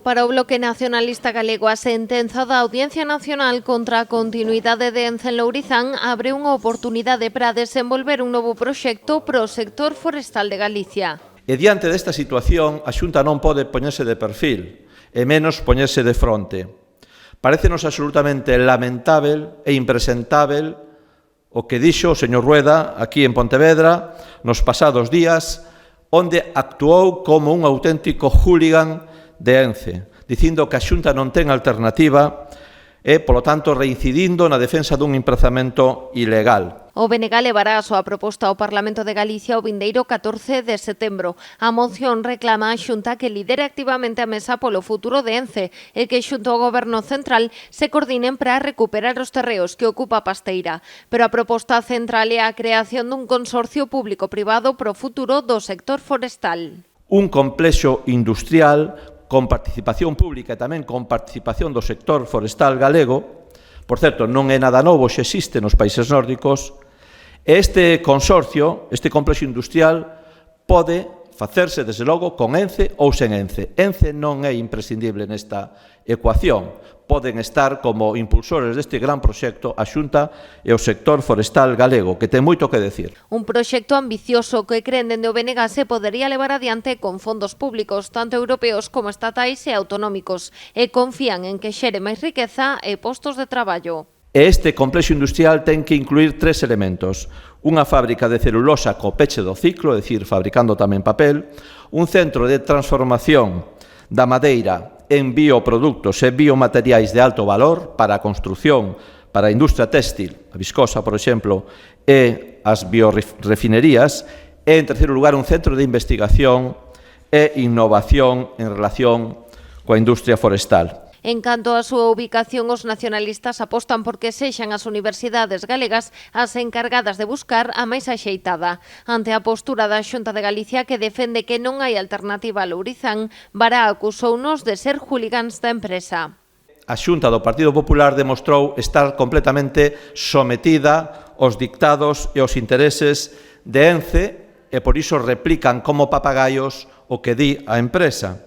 Para o Bloque Nacionalista Galego, a sentenza da Audiencia Nacional contra a continuidade de Ence en Lourizán abre unha oportunidade para desenvolver un novo proxecto pro sector forestal de Galicia. E diante desta situación, a Xunta non pode poñerse de perfil, e menos poñerse de fronte. Parécenos absolutamente lamentável e impresentável o que dixo o señor Rueda aquí en Pontevedra nos pasados días, onde actuou como un auténtico hooligan de Ence, dicindo que a Xunta non ten alternativa e, polo tanto, reincidindo na defensa dun emprazamento ilegal. O BNG levará a súa proposta ao Parlamento de Galicia o vindeiro 14 de setembro. A moción reclama a Xunta que lidere activamente a mesa polo futuro de Ence e que xunto ao Goberno Central se coordinen para recuperar os terreos que ocupa a Pasteira. Pero a proposta central é a creación dun consorcio público-privado pro futuro do sector forestal. Un complexo industrial con participación pública e tamén con participación do sector forestal galego, por certo, non é nada novo, xa existe nos países nórdicos, e este consorcio, este complexo industrial, pode facerse, desde logo, con Ence ou sen Ence. Ence non é imprescindible nesta ecuación. Poden estar como impulsores deste gran proxecto a Xunta e o sector forestal galego, que ten moito que decir. Un proxecto ambicioso que creen dende o BNG se podería levar adiante con fondos públicos, tanto europeos como estatais e autonómicos, e confían en que xere máis riqueza e postos de traballo. E este complexo industrial ten que incluir tres elementos. Unha fábrica de celulosa co peche do ciclo, é dicir, fabricando tamén papel, un centro de transformación da madeira en bioproductos e biomateriais de alto valor para a construción, para a industria téxtil, a viscosa, por exemplo, e as biorefinerías, e, en terceiro lugar, un centro de investigación e innovación en relación coa industria forestal. En canto á súa ubicación, os nacionalistas apostan por que sexan as universidades galegas as encargadas de buscar a máis axeitada. Ante a postura da Xunta de Galicia, que defende que non hai alternativa a Lourizán, Bará acusounos de ser hooligans da empresa. A Xunta do Partido Popular demostrou estar completamente sometida aos dictados e aos intereses de Ence e por iso replican como papagaios o que di a empresa.